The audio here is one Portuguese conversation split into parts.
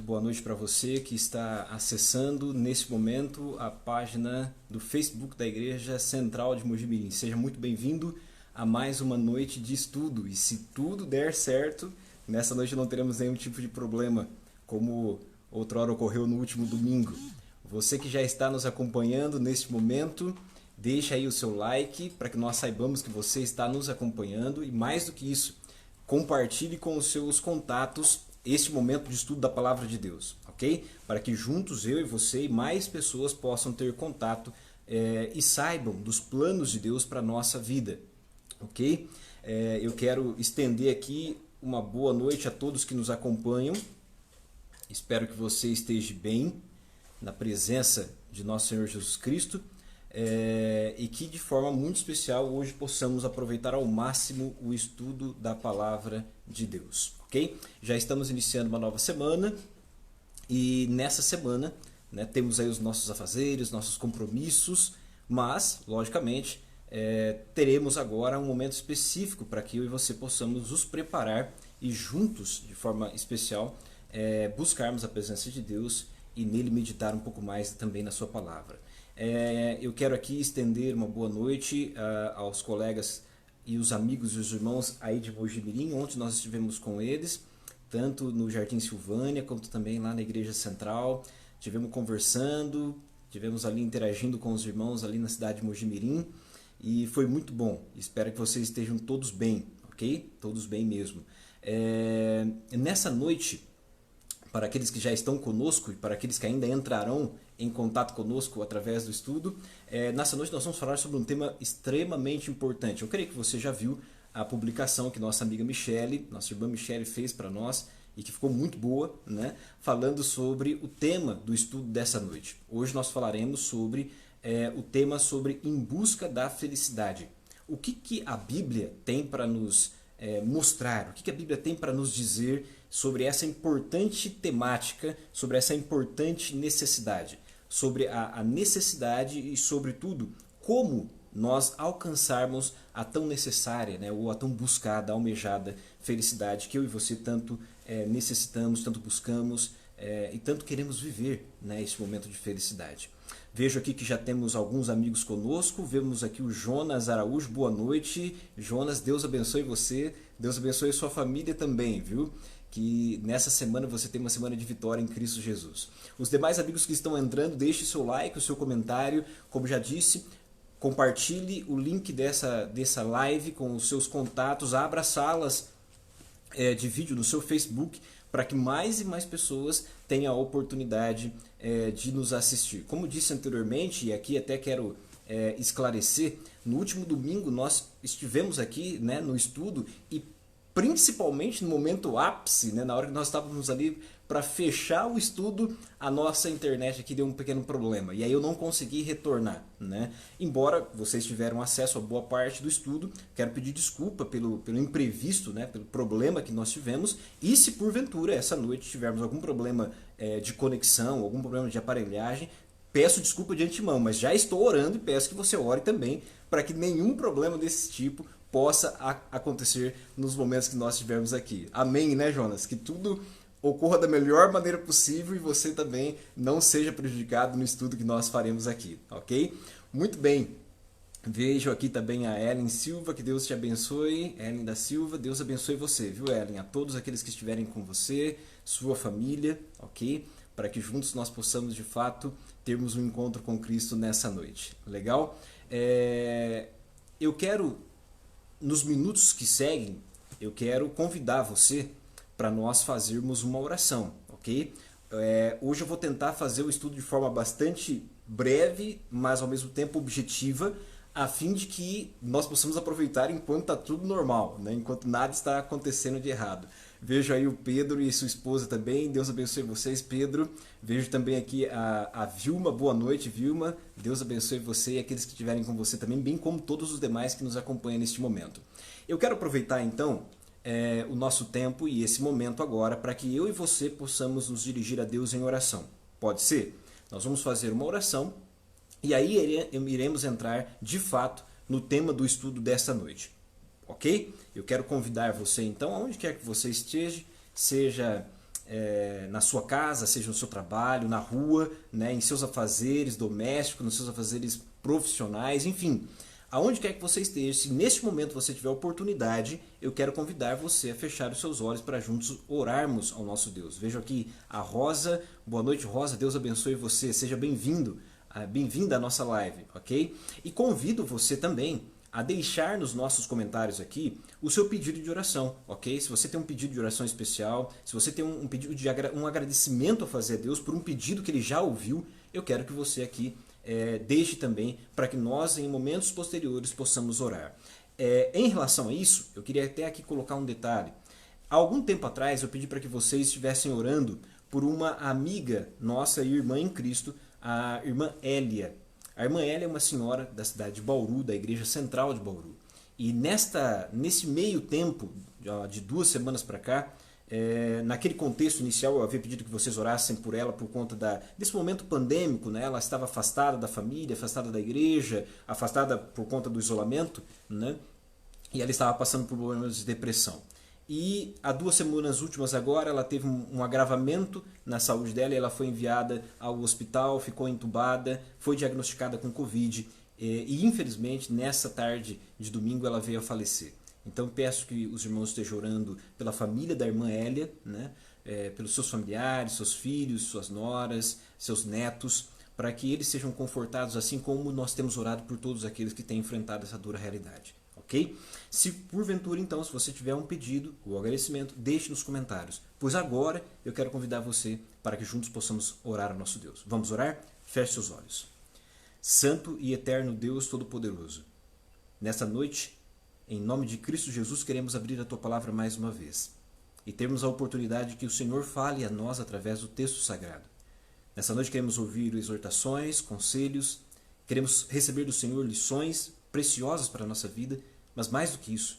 boa noite para você que está acessando nesse momento a página do Facebook da Igreja Central de Mogi Mirim. Seja muito bem-vindo a mais uma noite de estudo. E se tudo der certo, nessa noite não teremos nenhum tipo de problema, como outrora ocorreu no último domingo. Você que já está nos acompanhando neste momento, deixa aí o seu like para que nós saibamos que você está nos acompanhando e, mais do que isso, compartilhe com os seus contatos este momento de estudo da Palavra de Deus, ok? Para que juntos, eu e você e mais pessoas possam ter contato e saibam dos planos de Deus para a nossa vida, ok? Eu quero estender aqui uma boa noite a todos que nos acompanham. Espero que você esteja bem na presença de nosso Senhor Jesus Cristo e que de forma muito especial hoje possamos aproveitar ao máximo o estudo da Palavra de Deus, ok? Já estamos iniciando uma nova semana e nessa semana, né, temos aí os nossos afazeres, nossos compromissos, mas, logicamente, teremos agora um momento específico para que eu e você possamos nos preparar e juntos, de forma especial, buscarmos a presença de Deus e nele meditar um pouco mais também na sua palavra. Eu quero aqui estender uma boa noite aos colegas e os amigos e os irmãos aí de Mogi Mirim. Ontem nós estivemos com eles, tanto no Jardim Silvânia, quanto também lá na Igreja Central. Estivemos conversando, estivemos ali interagindo com os irmãos ali na cidade de Mogi Mirim e foi muito bom. Espero que vocês estejam todos bem, ok? Todos bem mesmo. Nessa noite, para aqueles que já estão conosco e para aqueles que ainda entrarão em contato conosco através do estudo, nessa noite nós vamos falar sobre um tema extremamente importante. Eu creio que você já viu a publicação que nossa amiga Michele, nossa irmã Michele fez para nós e que ficou muito boa, né? Falando sobre o tema do estudo dessa noite. Hoje nós falaremos sobre o tema sobre Em Busca da Felicidade. O que a Bíblia tem para nos mostrar, o que a Bíblia tem para nos dizer sobre essa importante temática, sobre essa importante necessidade, sobre a necessidade e, sobretudo, como nós alcançarmos a tão necessária, né, ou a tão buscada, almejada felicidade que eu e você tanto necessitamos, tanto buscamos e tanto queremos viver, né, esse momento de felicidade. Vejo aqui que já temos alguns amigos conosco, vemos aqui o Jonas Araújo, boa noite. Jonas, Deus abençoe você, Deus abençoe sua família também, viu? Que nessa semana você tem uma semana de vitória em Cristo Jesus. Os demais amigos que estão entrando, deixe o seu like, o seu comentário, como já disse, compartilhe o link dessa live com os seus contatos, abra salas de vídeo no seu Facebook, para que mais e mais pessoas tenham a oportunidade de nos assistir. Como disse anteriormente, e aqui até quero esclarecer, no último domingo nós estivemos aqui, né, no estudo e principalmente no momento ápice, né, na hora que nós estávamos ali para fechar o estudo, a nossa internet aqui deu um pequeno problema e aí eu não consegui retornar, né? Embora vocês tiveram acesso a boa parte do estudo, quero pedir desculpa pelo imprevisto, né, pelo problema que nós tivemos, e se porventura essa noite tivermos algum problema de conexão, algum problema de aparelhagem, peço desculpa de antemão, mas já estou orando e peço que você ore também para que nenhum problema desse tipo possa acontecer nos momentos que nós estivermos aqui. Amém, né, Jonas? Que tudo ocorra da melhor maneira possível e você também não seja prejudicado no estudo que nós faremos aqui, ok? Muito bem. Vejo aqui também a Ellen Silva, que Deus te abençoe. Ellen da Silva, Deus abençoe você, viu, Ellen? A todos aqueles que estiverem com você, sua família, ok? Para que juntos nós possamos, de fato, termos um encontro com Cristo nessa noite. Legal? Eu quero, nos minutos que seguem, eu quero convidar você para nós fazermos uma oração, ok? Hoje eu vou tentar fazer o estudo de forma bastante breve, mas ao mesmo tempo objetiva, a fim de que nós possamos aproveitar enquanto está tudo normal, né? Enquanto nada está acontecendo de errado. Vejo aí o Pedro e sua esposa também, Deus abençoe vocês, Pedro. Vejo também aqui a Vilma, boa noite, Vilma. Deus abençoe você e aqueles que estiverem com você também, bem como todos os demais que nos acompanham neste momento. Eu quero aproveitar então o nosso tempo e esse momento agora para que eu e você possamos nos dirigir a Deus em oração. Pode ser? Nós vamos fazer uma oração e aí iremos entrar de fato no tema do estudo desta noite. Ok? Eu quero convidar você então, aonde quer que você esteja, seja na sua casa, seja no seu trabalho, na rua, né, em seus afazeres domésticos, nos seus afazeres profissionais, enfim. Aonde quer que você esteja, se neste momento você tiver oportunidade, eu quero convidar você a fechar os seus olhos para juntos orarmos ao nosso Deus. Vejo aqui a Rosa. Boa noite, Rosa. Deus abençoe você. Seja bem-vindo, bem-vinda à nossa live, ok? E convido você também a deixar nos nossos comentários aqui o seu pedido de oração, ok? Se você tem um pedido de oração especial, se você tem um pedido de um agradecimento a fazer a Deus por um pedido que Ele já ouviu, eu quero que você aqui deixe também para que nós, em momentos posteriores, possamos orar. Em relação a isso, eu queria até aqui colocar um detalhe. Há algum tempo atrás, eu pedi para que vocês estivessem orando por uma amiga nossa e irmã em Cristo, a irmã Hélia. A irmã Hélia é uma senhora da cidade de Bauru, da Igreja Central de Bauru. E nesse meio tempo, de 2 semanas para cá, naquele contexto inicial, eu havia pedido que vocês orassem por ela por conta desse momento pandêmico, né? Ela estava afastada da família, afastada da igreja, afastada por conta do isolamento, né? E ela estava passando por problemas de depressão. E há 2 semanas últimas agora, ela teve um agravamento na saúde dela e ela foi enviada ao hospital, ficou entubada, foi diagnosticada com Covid e infelizmente nessa tarde de domingo ela veio a falecer. Então peço que os irmãos estejam orando pela família da irmã Hélia, né? Pelos seus familiares, seus filhos, suas noras, seus netos, para que eles sejam confortados assim como nós temos orado por todos aqueles que têm enfrentado essa dura realidade. Ok? Se porventura, então, se você tiver um pedido ou agradecimento, deixe nos comentários. Pois agora eu quero convidar você para que juntos possamos orar ao nosso Deus. Vamos orar? Feche seus olhos. Santo e eterno Deus Todo-Poderoso, nesta noite, em nome de Cristo Jesus, queremos abrir a Tua Palavra mais uma vez e termos a oportunidade que o Senhor fale a nós através do texto sagrado. Nessa noite queremos ouvir exortações, conselhos, queremos receber do Senhor lições preciosas para a nossa vida, mas mais do que isso,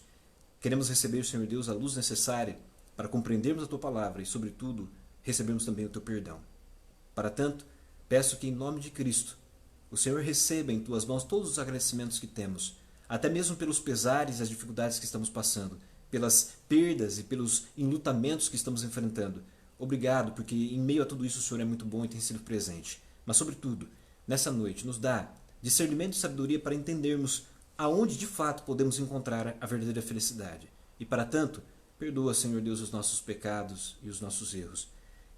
queremos receber, Senhor Deus, a luz necessária para compreendermos a Tua Palavra e, sobretudo, recebermos também o Teu perdão. Para tanto, peço que, em nome de Cristo, o Senhor receba em Tuas mãos todos os agradecimentos que temos, até mesmo pelos pesares e as dificuldades que estamos passando, pelas perdas e pelos enlutamentos que estamos enfrentando. Obrigado, porque em meio a tudo isso o Senhor é muito bom e tem sido presente. Mas, sobretudo, nessa noite, nos dá discernimento e sabedoria para entendermos aonde de fato podemos encontrar a verdadeira felicidade. E para tanto, perdoa, Senhor Deus, os nossos pecados e os nossos erros.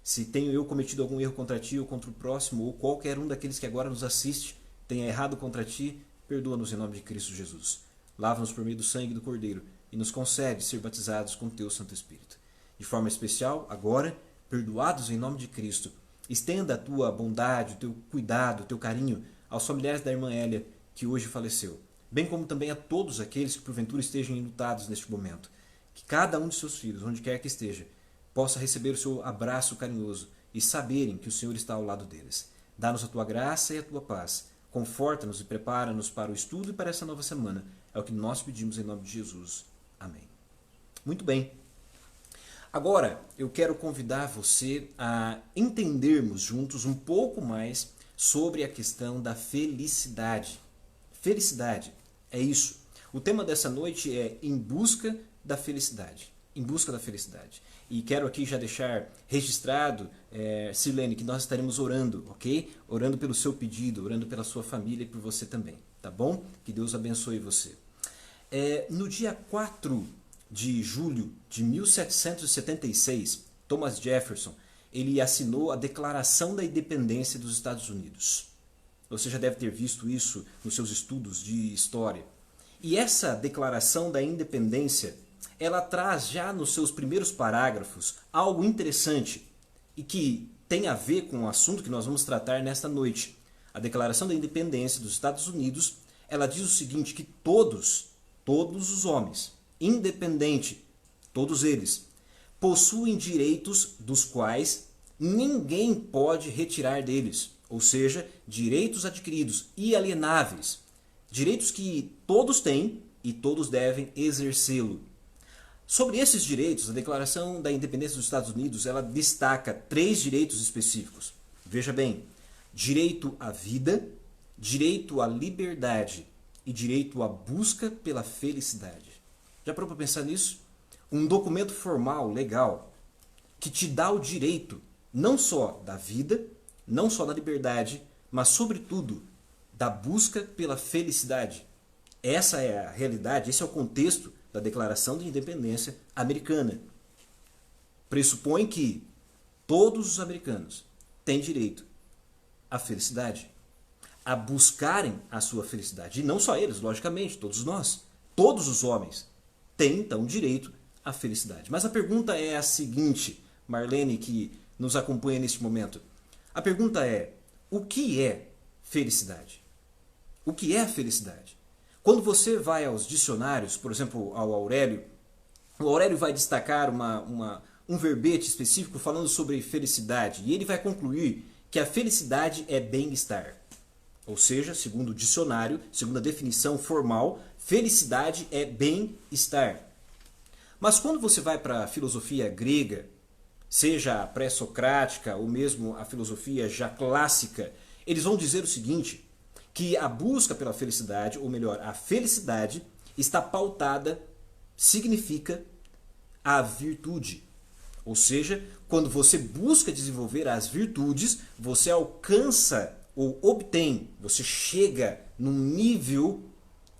Se tenho eu cometido algum erro contra Ti ou contra o próximo, ou qualquer um daqueles que agora nos assiste tenha errado contra Ti, perdoa-nos em nome de Cristo Jesus. Lava-nos por meio do sangue do Cordeiro e nos concede ser batizados com Teu Santo Espírito. De forma especial, agora, perdoados em nome de Cristo, estenda a Tua bondade, o Teu cuidado, o Teu carinho aos familiares da irmã Hélia, que hoje faleceu, bem como também a todos aqueles que porventura estejam enlutados neste momento. Que cada um de seus filhos, onde quer que esteja, possa receber o seu abraço carinhoso e saberem que o Senhor está ao lado deles. Dá-nos a Tua graça e a Tua paz. Conforta-nos e prepara-nos para o estudo e para essa nova semana. É o que nós pedimos em nome de Jesus. Amém. Muito bem. Agora, eu quero convidar você a entendermos juntos um pouco mais sobre a questão da felicidade. Felicidade, é isso. O tema dessa noite é Em Busca da Felicidade. Em busca da felicidade. E quero aqui já deixar registrado, Sirlene, que nós estaremos orando, ok? Orando pelo seu pedido, orando pela sua família e por você também, tá bom? Que Deus abençoe você. No dia 4 de julho de 1776, Thomas Jefferson, ele assinou a Declaração da Independência dos Estados Unidos. Você já deve ter visto isso nos seus estudos de história. E essa Declaração da Independência, ela traz já nos seus primeiros parágrafos algo interessante e que tem a ver com o assunto que nós vamos tratar nesta noite. A Declaração da Independência dos Estados Unidos, ela diz o seguinte, que todos os homens, independente, todos eles, possuem direitos dos quais ninguém pode retirar deles, ou seja, direitos adquiridos, inalienáveis, direitos que todos têm e todos devem exercê-lo. Sobre esses direitos, a Declaração da Independência dos Estados Unidos, ela destaca 3 direitos específicos. Veja bem, direito à vida, direito à liberdade e direito à busca pela felicidade. Já parou para pensar nisso? Um documento formal, legal, que te dá o direito não só da vida, não só da liberdade, mas sobretudo da busca pela felicidade. Essa é a realidade, esse é o contexto da Declaração de Independência americana. Pressupõe que todos os americanos têm direito à felicidade, a buscarem a sua felicidade. E não só eles, logicamente, todos nós, todos os homens têm então direito à felicidade. Mas a pergunta é a seguinte, Marlene, que nos acompanha neste momento. A pergunta é, o que é felicidade? O que é a felicidade? Quando você vai aos dicionários, por exemplo, ao Aurélio, o Aurélio vai destacar um verbete específico falando sobre felicidade. E ele vai concluir que a felicidade é bem-estar. Ou seja, segundo o dicionário, segundo a definição formal, felicidade é bem-estar. Mas quando você vai para a filosofia grega, seja a pré-socrática ou mesmo a filosofia já clássica, eles vão dizer o seguinte, que a busca pela felicidade, ou melhor, a felicidade, está pautada, significa a virtude. Ou seja, quando você busca desenvolver as virtudes, você alcança ou obtém, você chega num nível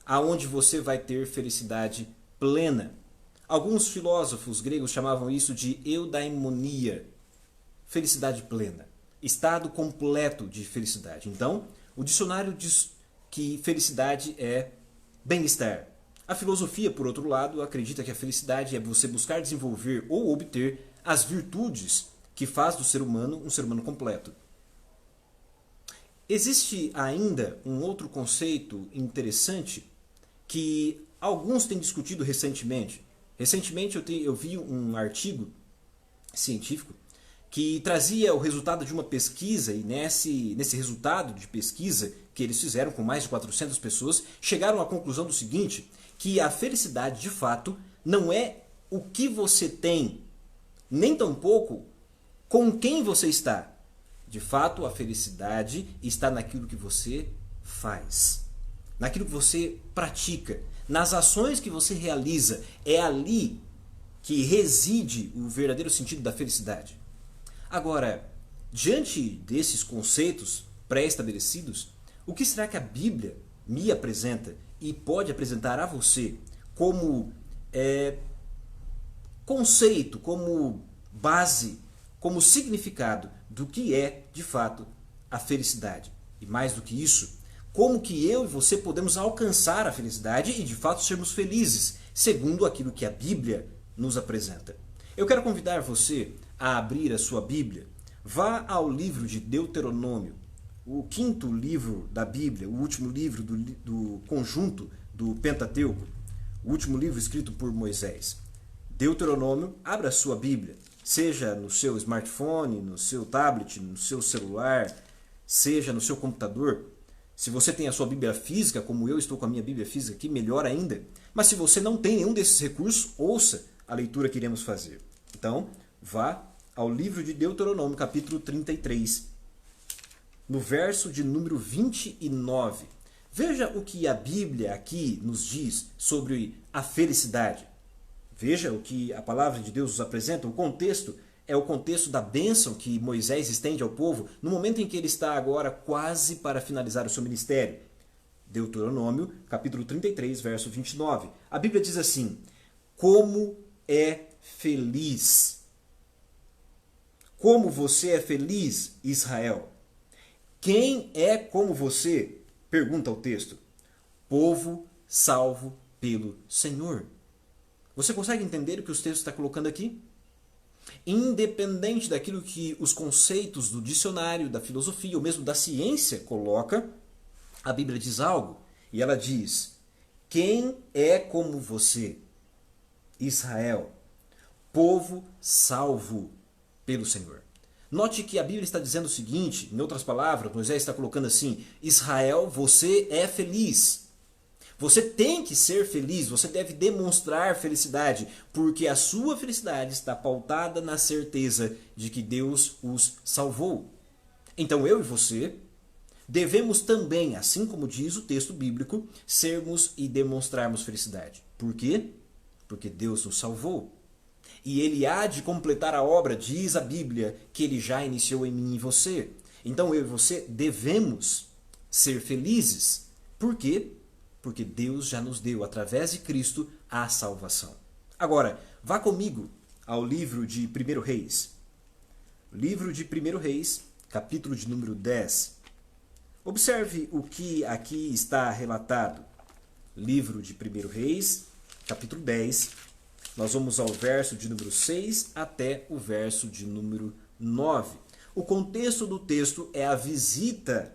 aonde você vai ter felicidade plena. Alguns filósofos gregos chamavam isso de eudaimonia, felicidade plena, estado completo de felicidade. Então, o dicionário diz que felicidade é bem-estar. A filosofia, por outro lado, acredita que a felicidade é você buscar desenvolver ou obter as virtudes que faz do ser humano um ser humano completo. Existe ainda um outro conceito interessante que alguns têm discutido recentemente. Recentemente eu vi um artigo científico que trazia o resultado de uma pesquisa, e nesse resultado de pesquisa que eles fizeram com mais de 400 pessoas, chegaram à conclusão do seguinte, que a felicidade de fato não é o que você tem, nem tampouco com quem você está. De fato, a felicidade está naquilo que você faz, naquilo que você pratica, nas ações que você realiza. É ali que reside o verdadeiro sentido da felicidade. Agora, diante desses conceitos pré-estabelecidos, o que será que a Bíblia me apresenta e pode apresentar a você como conceito, como base, como significado do que é, de fato, a felicidade? E mais do que isso, como que eu e você podemos alcançar a felicidade e, de fato, sermos felizes, segundo aquilo que a Bíblia nos apresenta? Eu quero convidar você a abrir a sua Bíblia. Vá ao livro de Deuteronômio, o quinto livro da Bíblia, o último livro do conjunto do Pentateuco, o último livro escrito por Moisés. Deuteronômio, abra a sua Bíblia, seja no seu smartphone, no seu tablet, no seu celular, seja no seu computador. Se você tem a sua Bíblia física, como eu estou com a minha Bíblia física aqui, melhor ainda. Mas se você não tem nenhum desses recursos, ouça a leitura que iremos fazer. Então, vá ao livro de Deuteronômio, capítulo 33, no verso de número 29. Veja o que a Bíblia aqui nos diz sobre a felicidade. Veja o que a palavra de Deus nos apresenta. O contexto é o contexto da bênção que Moisés estende ao povo no momento em que ele está agora quase para finalizar o seu ministério. Deuteronômio, capítulo 33, verso 29. A Bíblia diz assim: como é feliz. Como você é feliz, Israel? Quem é como você? Pergunta o texto. Povo salvo pelo Senhor. Você consegue entender o que os textos está colocando aqui? Independente daquilo que os conceitos do dicionário, da filosofia ou mesmo da ciência coloca, a Bíblia diz algo. E ela diz: quem é como você, Israel? Povo salvo pelo Senhor. Note que a Bíblia está dizendo o seguinte, em outras palavras, Moisés está colocando assim: Israel, você é feliz. Você tem que ser feliz, você deve demonstrar felicidade, porque a sua felicidade está pautada na certeza de que Deus os salvou. Então eu e você devemos também, assim como diz o texto bíblico, sermos e demonstrarmos felicidade. Por quê? Porque Deus nos salvou. E ele há de completar a obra, diz a Bíblia, que ele já iniciou em mim e você. Então eu e você devemos ser felizes. Por quê? Porque Deus já nos deu, através de Cristo, a salvação. Agora, vá comigo ao livro de 1 Reis. Livro de 1 Reis, capítulo de número 10. Observe o que aqui está relatado. Livro de 1 Reis, capítulo 10. Nós vamos ao verso de número 6 até o verso de número 9. O contexto do texto é a visita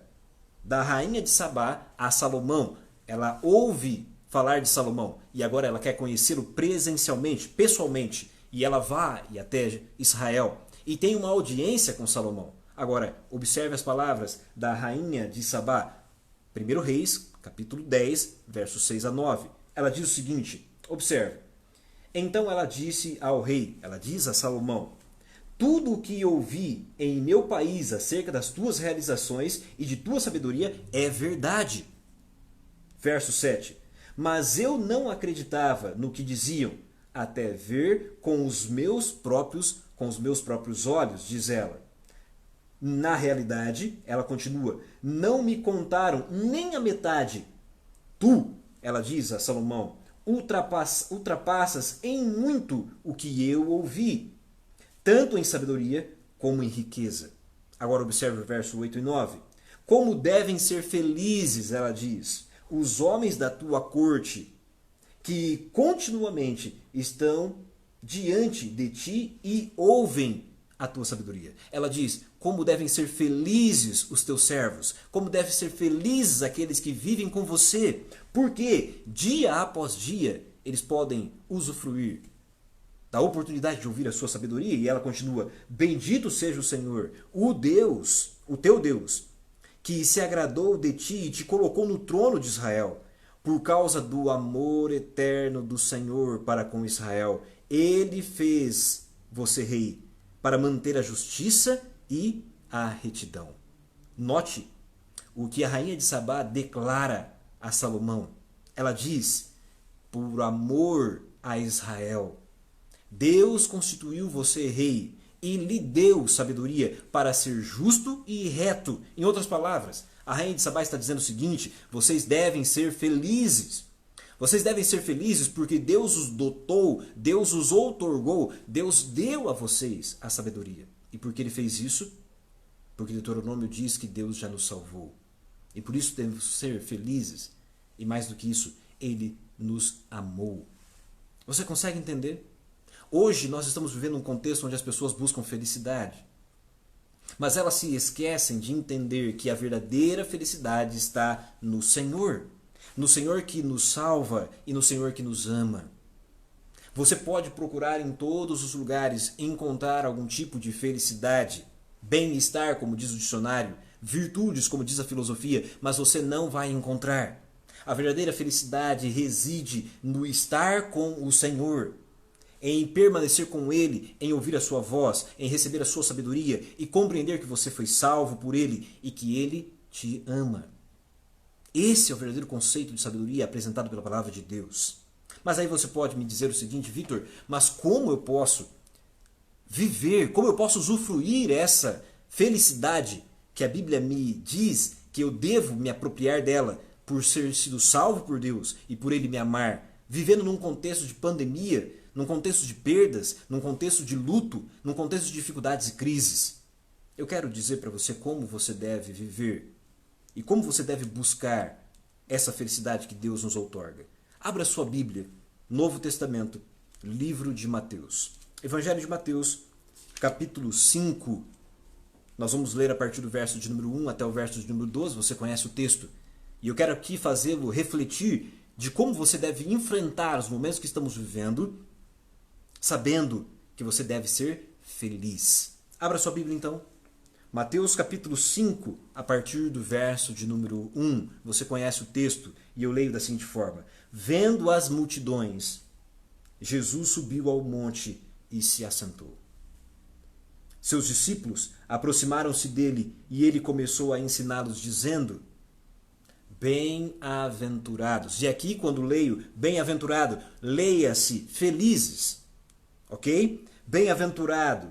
da rainha de Sabá a Salomão. Ela ouve falar de Salomão e agora ela quer conhecê-lo presencialmente, pessoalmente. E ela vai até Israel e tem uma audiência com Salomão. Agora, observe as palavras da rainha de Sabá. 1 Reis, capítulo 10, versos 6 a 9. Ela diz o seguinte, observe. Então ela disse ao rei, ela diz a Salomão, tudo o que ouvi em meu país acerca das tuas realizações e de tua sabedoria é verdade. Verso 7. Mas eu não acreditava no que diziam, até ver com os meus próprios olhos, diz ela. Na realidade, ela continua, não me contaram nem a metade. Tu, ela diz a Salomão, ultrapassas em muito o que eu ouvi, tanto em sabedoria como em riqueza. Agora observe o verso 8 e 9. Como devem ser felizes, ela diz, os homens da tua corte, que continuamente estão diante de ti e ouvem a tua sabedoria. Ela diz, como devem ser felizes os teus servos, como devem ser felizes aqueles que vivem com você, porque dia após dia eles podem usufruir da oportunidade de ouvir a sua sabedoria. E ela continua, bendito seja o Senhor, o Deus, o teu Deus, que se agradou de ti e te colocou no trono de Israel, por causa do amor eterno do Senhor para com Israel. Ele fez você rei para manter a justiça e a retidão. Note o que a rainha de Sabá declara a Salomão. Ela diz, por amor a Israel, Deus constituiu você rei e lhe deu sabedoria para ser justo e reto. Em outras palavras, a rainha de Sabá está dizendo o seguinte, vocês devem ser felizes. Vocês devem ser felizes porque Deus os dotou, Deus os outorgou, Deus deu a vocês a sabedoria. E por que ele fez isso? Porque Deuteronômio diz que Deus já nos salvou. E por isso devemos ser felizes. E mais do que isso, ele nos amou. Você consegue entender? Hoje nós estamos vivendo um contexto onde as pessoas buscam felicidade. Mas elas se esquecem de entender que a verdadeira felicidade está no Senhor. No Senhor que nos salva e no Senhor que nos ama. Você pode procurar em todos os lugares encontrar algum tipo de felicidade, bem-estar, como diz o dicionário, virtudes, como diz a filosofia, mas você não vai encontrar. A verdadeira felicidade reside no estar com o Senhor, em permanecer com Ele, em ouvir a sua voz, em receber a sua sabedoria e compreender que você foi salvo por Ele e que Ele te ama. Esse é o verdadeiro conceito de sabedoria apresentado pela palavra de Deus. Mas aí você pode me dizer o seguinte, Vitor, mas como eu posso viver, como eu posso usufruir essa felicidade que a Bíblia me diz que eu devo me apropriar dela por ser sido salvo por Deus e por Ele me amar, vivendo num contexto de pandemia, num contexto de perdas, num contexto de luto, num contexto de dificuldades e crises? Eu quero dizer para você como você deve viver e como você deve buscar essa felicidade que Deus nos outorga. Abra sua Bíblia, Novo Testamento, livro de Mateus. Evangelho de Mateus, capítulo 5. Nós vamos ler a partir do verso de número 1 até o verso de número 12, você conhece o texto. E eu quero aqui fazê-lo refletir de como você deve enfrentar os momentos que estamos vivendo, sabendo que você deve ser feliz. Abra sua Bíblia então. Mateus capítulo 5, a partir do verso de número 1, você conhece o texto e eu leio da seguinte forma. Vendo as multidões, Jesus subiu ao monte e se assentou. Seus discípulos aproximaram-se dele e ele começou a ensiná-los dizendo, bem-aventurados. E aqui quando leio bem-aventurado, leia-se felizes. Ok? Bem-aventurado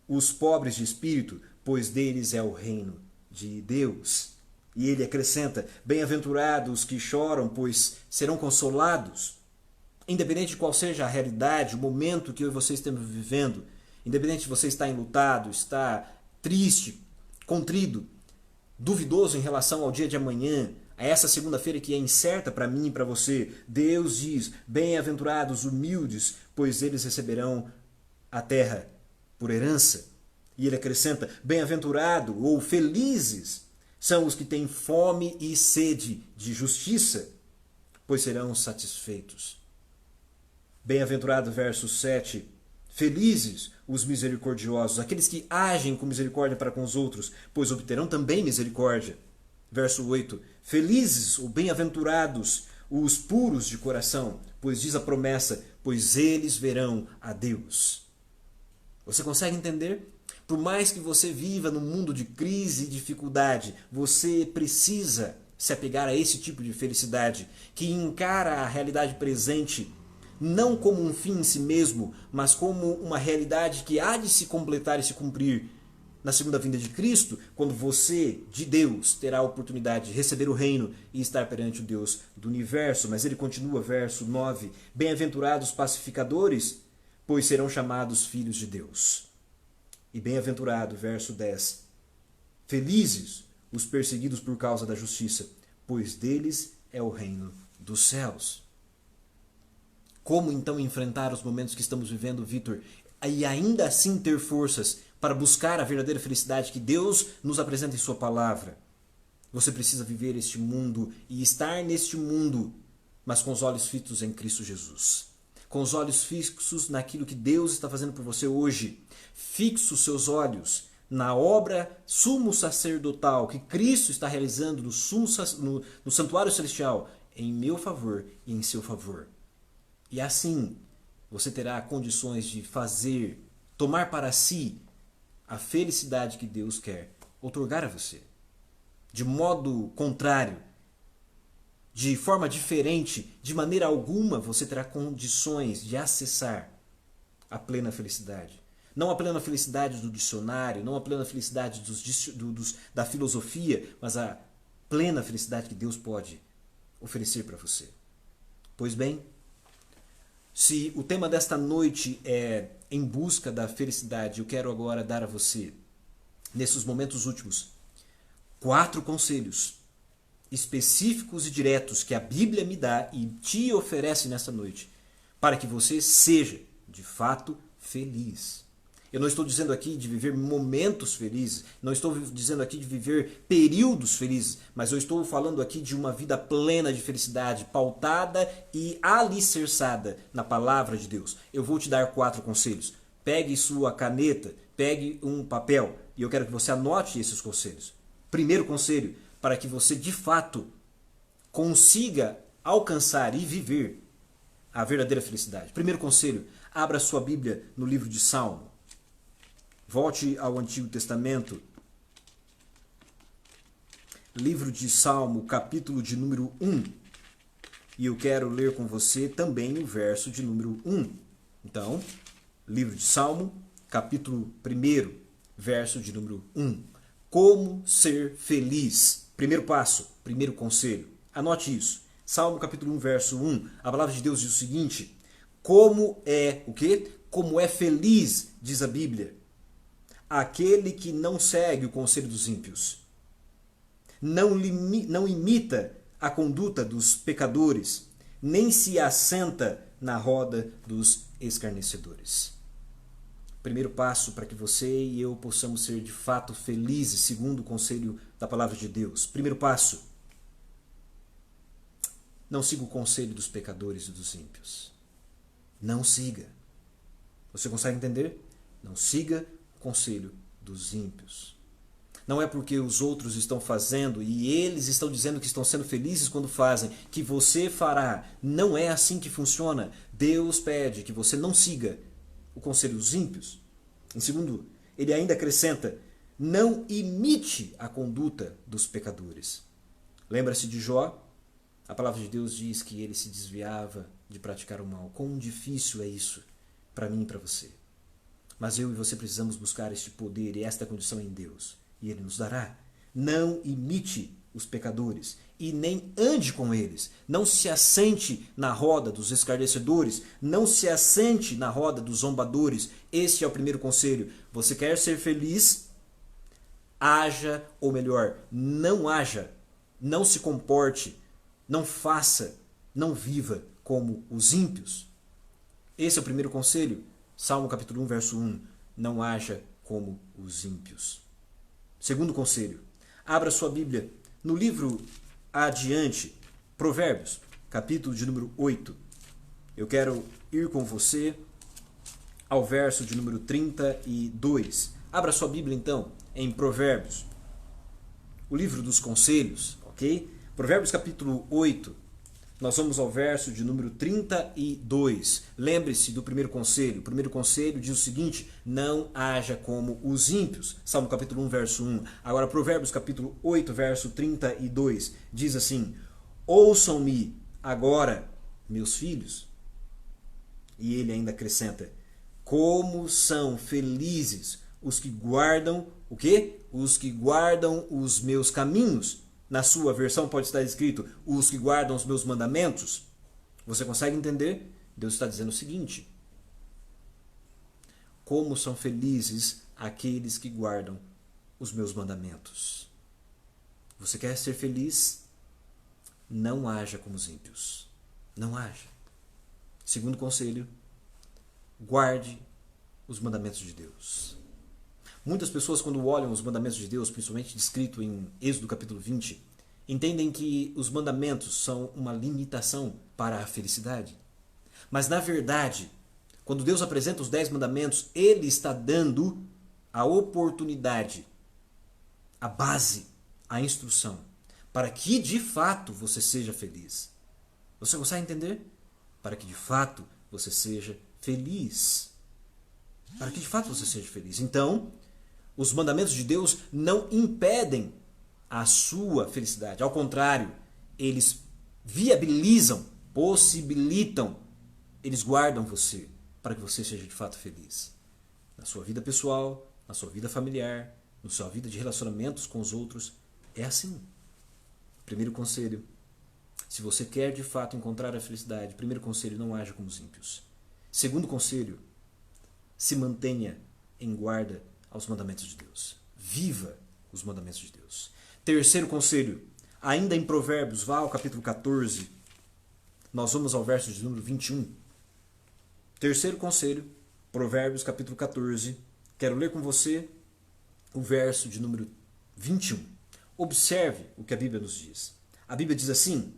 os pobres de espírito, pois deles é o reino de Deus. E ele acrescenta: bem-aventurados os que choram, pois serão consolados. Independente de qual seja a realidade, o momento que eu e você estamos vivendo, independente de você estar enlutado, estar triste, contrido, duvidoso em relação ao dia de amanhã, a essa segunda-feira que é incerta para mim e para você, Deus diz: bem-aventurados os humildes, pois eles receberão a terra por herança. E ele acrescenta: bem-aventurado ou felizes são os que têm fome e sede de justiça, pois serão satisfeitos. Bem-aventurado, verso 7. Felizes os misericordiosos, aqueles que agem com misericórdia para com os outros, pois obterão também misericórdia. Verso 8. Felizes ou bem-aventurados os puros de coração, pois diz a promessa, pois eles verão a Deus. Você consegue entender? Por mais que você viva num mundo de crise e dificuldade, você precisa se apegar a esse tipo de felicidade que encara a realidade presente não como um fim em si mesmo, mas como uma realidade que há de se completar e se cumprir na segunda vinda de Cristo, quando você, de Deus, terá a oportunidade de receber o reino e estar perante o Deus do universo. Mas ele continua, verso 9: bem-aventurados pacificadores, pois serão chamados filhos de Deus. E bem-aventurado, verso 10, felizes os perseguidos por causa da justiça, pois deles é o reino dos céus. Como então enfrentar os momentos que estamos vivendo, Vitor, e ainda assim ter forças para buscar a verdadeira felicidade que Deus nos apresenta em sua palavra? Você precisa viver este mundo e estar neste mundo, mas com os olhos fitos em Cristo Jesus. Com os olhos fixos naquilo que Deus está fazendo por você hoje. Fixe os seus olhos na obra sumo sacerdotal que Cristo está realizando no santuário celestial, em meu favor e em seu favor. E assim você terá condições de tomar para si a felicidade que Deus quer outorgar a você. De modo contrário, de forma diferente, de maneira alguma você terá condições de acessar a plena felicidade. Não a plena felicidade do dicionário, não a plena felicidade da filosofia, mas a plena felicidade que Deus pode oferecer para você. Pois bem, se o tema desta noite é em busca da felicidade, eu quero agora dar a você, nesses momentos últimos, 4 conselhos específicos e diretos que a Bíblia me dá e te oferece nesta noite, para que você seja, de fato, feliz. Eu não estou dizendo aqui de viver momentos felizes, não estou dizendo aqui de viver períodos felizes, mas eu estou falando aqui de uma vida plena de felicidade, pautada e alicerçada na palavra de Deus. Eu vou te dar 4 conselhos. Pegue sua caneta, pegue um papel e eu quero que você anote esses conselhos. Primeiro conselho, para que você de fato consiga alcançar e viver a verdadeira felicidade. Primeiro conselho, abra sua Bíblia no livro de Salmo. Volte ao Antigo Testamento, livro de Salmo, capítulo de número 1. E eu quero ler com você também o verso de número 1. Então, livro de Salmo, capítulo 1, verso de número 1. Como ser feliz? Primeiro passo, primeiro conselho. Anote isso. Salmo, capítulo 1, verso 1. A palavra de Deus diz o seguinte: como é o quê? Como é feliz, diz a Bíblia, aquele que não segue o conselho dos ímpios, não imita a conduta dos pecadores, nem se assenta na roda dos escarnecedores. Primeiro passo para que você e eu possamos ser de fato felizes, segundo o conselho da palavra de Deus. Primeiro passo: não siga o conselho dos pecadores e dos ímpios. Não siga. Você consegue entender? Não siga conselho dos ímpios. Não é porque os outros estão fazendo e eles estão dizendo que estão sendo felizes quando fazem, que você fará. Não é assim que funciona. Deus pede que você não siga o conselho dos ímpios. Em segundo, ele ainda acrescenta: não imite a conduta dos pecadores. Lembra-se de Jó? A palavra de Deus diz que ele se desviava de praticar o mal. Quão difícil é isso? para mim e para você. Mas eu e você precisamos buscar este poder e esta condição em Deus. E Ele nos dará. Não imite os pecadores e nem ande com eles. Não se assente na roda dos escarnecedores. Não se assente na roda dos zombadores. Este é o primeiro conselho. Você quer ser feliz? Haja, ou melhor, não haja. Não se comporte. Não faça. Não viva como os ímpios. Esse é o primeiro conselho. Salmo capítulo 1, verso 1. Não haja como os ímpios. Segundo conselho. Abra sua Bíblia no livro adiante, Provérbios, capítulo de número 8. Eu quero ir com você ao verso de número 32. Abra sua Bíblia então em Provérbios, o livro dos conselhos, ok? Provérbios capítulo 8. Nós vamos ao verso de número 32. Lembre-se do primeiro conselho. O primeiro conselho diz o seguinte: não haja como os ímpios. Salmo capítulo 1, verso 1. Agora, Provérbios capítulo 8, verso 32. Diz assim: ouçam-me agora, meus filhos. E ele ainda acrescenta: como são felizes os que guardam o quê? Os que guardam os meus caminhos. Na sua versão pode estar escrito: os que guardam os meus mandamentos. Você consegue entender? Deus está dizendo o seguinte: como são felizes aqueles que guardam os meus mandamentos. Você quer ser feliz? Não haja como os ímpios. Não haja. Segundo conselho, guarde os mandamentos de Deus. Muitas pessoas, quando olham os mandamentos de Deus, principalmente descrito em Êxodo capítulo 20, entendem que os mandamentos são uma limitação para a felicidade. Mas, na verdade, quando Deus apresenta os 10 mandamentos, Ele está dando a oportunidade, a base, a instrução, para que, de fato, você seja feliz. Você consegue entender? Para que, de fato, você seja feliz. Para que, de fato, você seja feliz. Então, os mandamentos de Deus não impedem a sua felicidade. Ao contrário, eles viabilizam, possibilitam, eles guardam você para que você seja de fato feliz. Na sua vida pessoal, na sua vida familiar, na sua vida de relacionamentos com os outros, é assim. Primeiro conselho: se você quer de fato encontrar a felicidade, primeiro conselho, não haja como os ímpios. Segundo conselho, se mantenha em guarda aos mandamentos de Deus. Viva os mandamentos de Deus. Terceiro conselho, ainda em Provérbios, vá ao capítulo 14. Nós vamos ao verso de número 21. Terceiro conselho, Provérbios capítulo 14. Quero ler com você o verso de número 21. Observe o que a Bíblia nos diz. A Bíblia diz assim: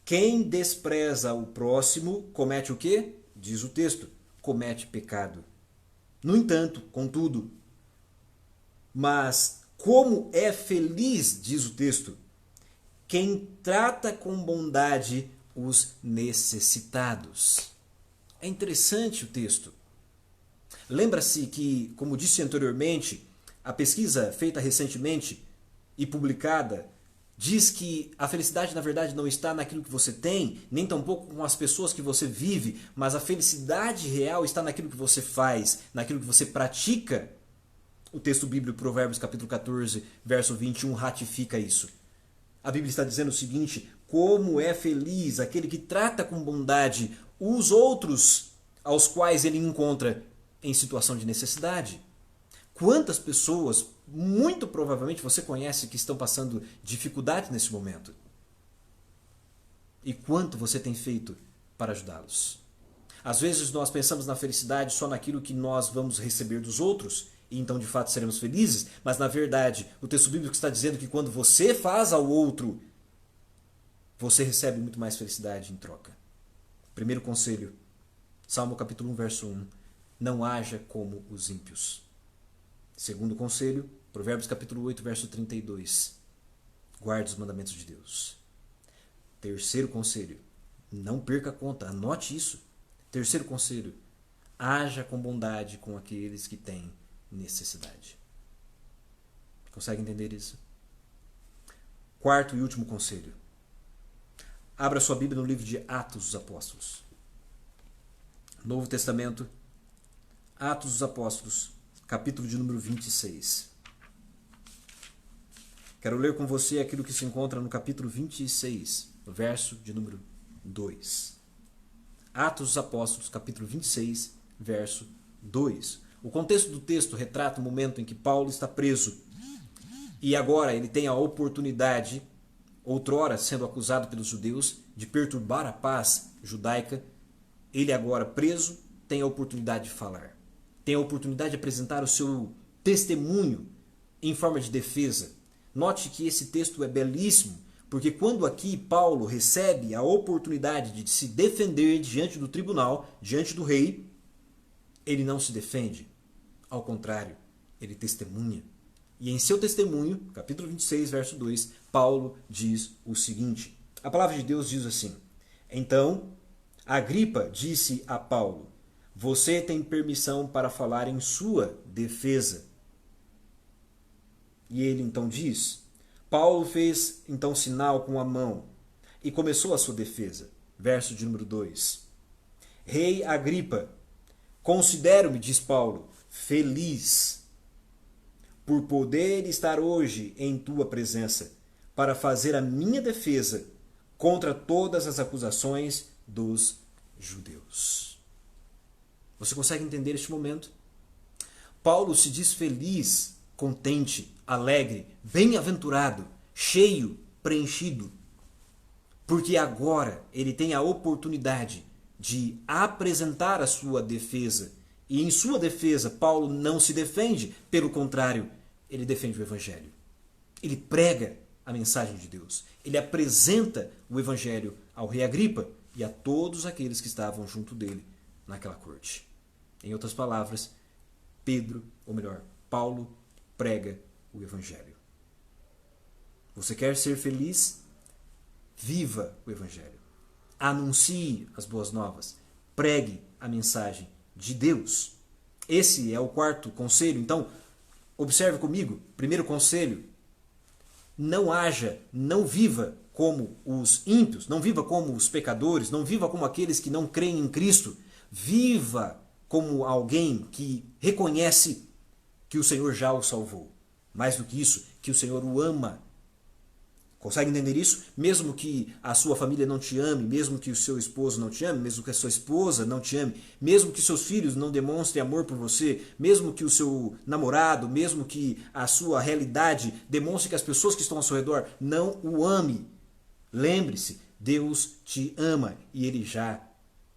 quem despreza o próximo comete o quê? Diz o texto: comete pecado. No entanto, contudo, mas como é feliz, diz o texto, quem trata com bondade os necessitados. É interessante o texto. Lembra-se que, como disse anteriormente, a pesquisa feita recentemente e publicada diz que a felicidade, na verdade, não está naquilo que você tem, nem tampouco com as pessoas que você vive, mas a felicidade real está naquilo que você faz, naquilo que você pratica. O texto bíblico, Provérbios capítulo 14, verso 21, ratifica isso. A Bíblia está dizendo o seguinte: como é feliz aquele que trata com bondade os outros aos quais ele encontra em situação de necessidade. Quantas pessoas, muito provavelmente você conhece, que estão passando dificuldade nesse momento? E quanto você tem feito para ajudá-los? Às vezes nós pensamos na felicidade só naquilo que nós vamos receber dos outros, e então de fato seremos felizes, mas na verdade o texto bíblico está dizendo que quando você faz ao outro, você recebe muito mais felicidade em troca. Primeiro conselho, Salmo capítulo 1, verso 1, não haja como os ímpios. Segundo conselho, Provérbios capítulo 8, verso 32. Guarde os mandamentos de Deus. Terceiro conselho, não perca a conta, anote isso. Terceiro conselho, haja com bondade com aqueles que têm necessidade. Consegue entender isso? Quarto e último conselho. Abra sua Bíblia no livro de Atos dos Apóstolos. Novo Testamento, Atos dos Apóstolos, capítulo de número 26. Quero ler com você aquilo que se encontra no capítulo 26, verso de número 2. Atos dos Apóstolos, capítulo 26, verso 2. O contexto do texto retrata o momento em que Paulo está preso e agora ele tem a oportunidade, outrora sendo acusado pelos judeus, de perturbar a paz judaica. Ele agora preso tem a oportunidade de falar, tem a oportunidade de apresentar o seu testemunho em forma de defesa. Note que esse texto é belíssimo, porque quando aqui Paulo recebe a oportunidade de se defender diante do tribunal, diante do rei, ele não se defende. Ao contrário, ele testemunha. E em seu testemunho, capítulo 26, verso 2, Paulo diz o seguinte. A palavra de Deus diz assim: Então, Agripa disse a Paulo: Você tem permissão para falar em sua defesa. E ele então diz: Paulo fez então sinal com a mão e começou a sua defesa. Verso de número 2. Rei Agripa, considero-me, diz Paulo, feliz por poder estar hoje em tua presença para fazer a minha defesa contra todas as acusações dos judeus. Você consegue entender este momento? Paulo se diz feliz, contente, alegre, bem-aventurado, cheio, preenchido, porque agora ele tem a oportunidade de apresentar a sua defesa. E em sua defesa, Paulo não se defende, pelo contrário, ele defende o Evangelho. Ele prega a mensagem de Deus. Ele apresenta o Evangelho ao rei Agripa e a todos aqueles que estavam junto dele naquela corte. Em outras palavras, Paulo prega o Evangelho. Você quer ser feliz? Viva o Evangelho. Anuncie as boas novas. Pregue a mensagem de Deus. Esse é o quarto conselho. Então, observe comigo. Primeiro conselho: não viva como os ímpios, não viva como os pecadores, não viva como aqueles que não creem em Cristo. Viva como alguém que reconhece que o Senhor já o salvou. Mais do que isso, que o Senhor o ama. Consegue entender isso? Mesmo que a sua família não te ame, mesmo que o seu esposo não te ame, mesmo que a sua esposa não te ame, mesmo que seus filhos não demonstrem amor por você, mesmo que o seu namorado, mesmo que a sua realidade demonstre que as pessoas que estão ao seu redor não o ame. Lembre-se, Deus te ama e Ele já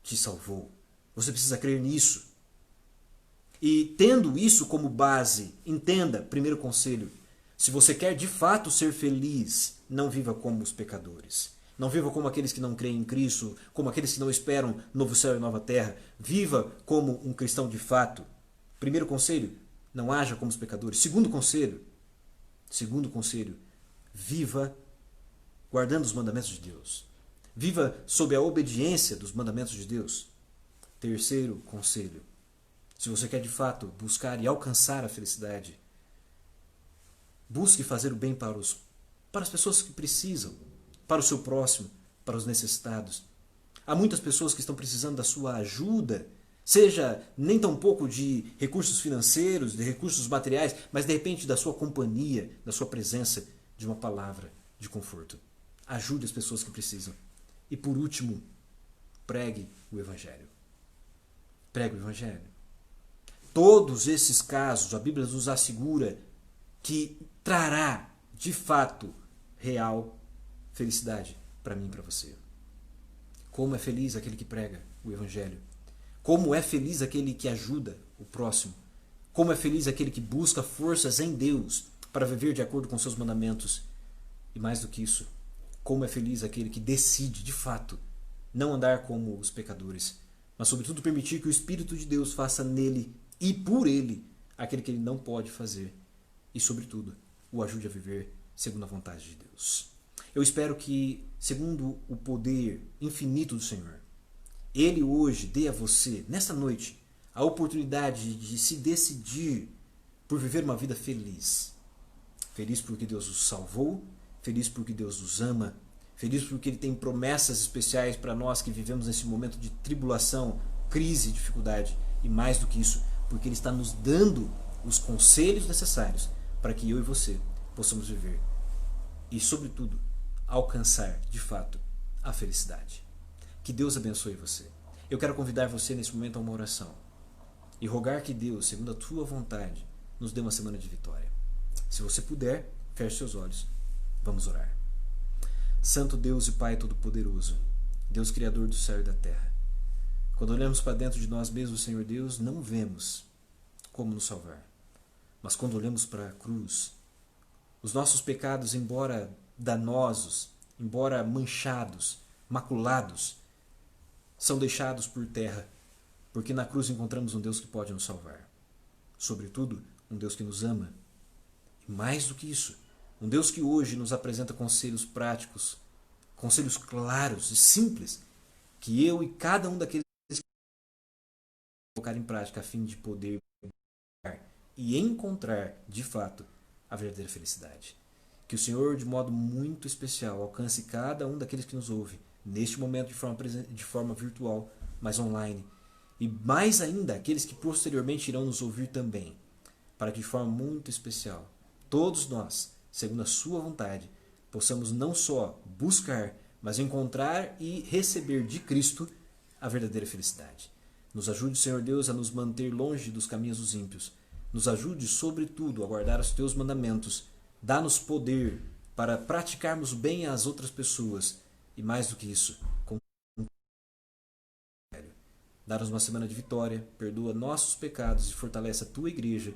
te salvou. Você precisa crer nisso. E tendo isso como base, entenda, primeiro conselho, se você quer de fato ser feliz, não viva como os pecadores. Não viva como aqueles que não creem em Cristo, como aqueles que não esperam novo céu e nova terra. Viva como um cristão de fato. Primeiro conselho, não haja como os pecadores. Segundo conselho, viva guardando os mandamentos de Deus. Viva sob a obediência dos mandamentos de Deus. Terceiro conselho, se você quer de fato buscar e alcançar a felicidade, busque fazer o bem para as pessoas que precisam, para o seu próximo, para os necessitados. Há muitas pessoas que estão precisando da sua ajuda, seja nem tão pouco de recursos financeiros, de recursos materiais, mas de repente da sua companhia, da sua presença, de uma palavra de conforto. Ajude as pessoas que precisam. E por último, pregue o Evangelho. Pregue o Evangelho. Todos esses casos, a Bíblia nos assegura que trará, de fato, real felicidade para mim e para você. Como é feliz aquele que prega o Evangelho. Como é feliz aquele que ajuda o próximo. Como é feliz aquele que busca forças em Deus para viver de acordo com seus mandamentos. E mais do que isso, como é feliz aquele que decide, de fato, não andar como os pecadores, mas sobretudo permitir que o Espírito de Deus faça nele e por ele aquele que ele não pode fazer. E, sobretudo, o ajude a viver segundo a vontade de Deus. Eu espero que, segundo o poder infinito do Senhor, Ele hoje dê a você, nesta noite, a oportunidade de se decidir por viver uma vida feliz. Feliz porque Deus os salvou, feliz porque Deus os ama, feliz porque Ele tem promessas especiais para nós que vivemos nesse momento de tribulação, crise, dificuldade, e mais do que isso, porque Ele está nos dando os conselhos necessários para que eu e você possamos viver e, sobretudo, alcançar, de fato, a felicidade. Que Deus abençoe você. Eu quero convidar você nesse momento a uma oração e rogar que Deus, segundo a tua vontade, nos dê uma semana de vitória. Se você puder, feche seus olhos. Vamos orar. Santo Deus e Pai Todo-Poderoso, Deus Criador do céu e da terra, quando olhamos para dentro de nós mesmos, Senhor Deus, não vemos como nos salvar. Mas quando olhamos para a cruz, os nossos pecados, embora danosos, embora manchados, maculados, são deixados por terra, porque na cruz encontramos um Deus que pode nos salvar. Sobretudo, um Deus que nos ama. E mais do que isso, um Deus que hoje nos apresenta conselhos práticos, conselhos claros e simples, que eu e cada um daqueles que colocar em prática a fim de poder e encontrar, de fato, a verdadeira felicidade. Que o Senhor, de modo muito especial, alcance cada um daqueles que nos ouve, neste momento de forma virtual, mas online, e mais ainda aqueles que posteriormente irão nos ouvir também, para que de forma muito especial, todos nós, segundo a sua vontade, possamos não só buscar, mas encontrar e receber de Cristo a verdadeira felicidade. Nos ajude, Senhor Deus, a nos manter longe dos caminhos dos ímpios. Nos ajude, sobretudo, a guardar os teus mandamentos. Dá-nos poder para praticarmos bem às outras pessoas. E mais do que isso, dá-nos uma semana de vitória, perdoa nossos pecados e fortalece a tua igreja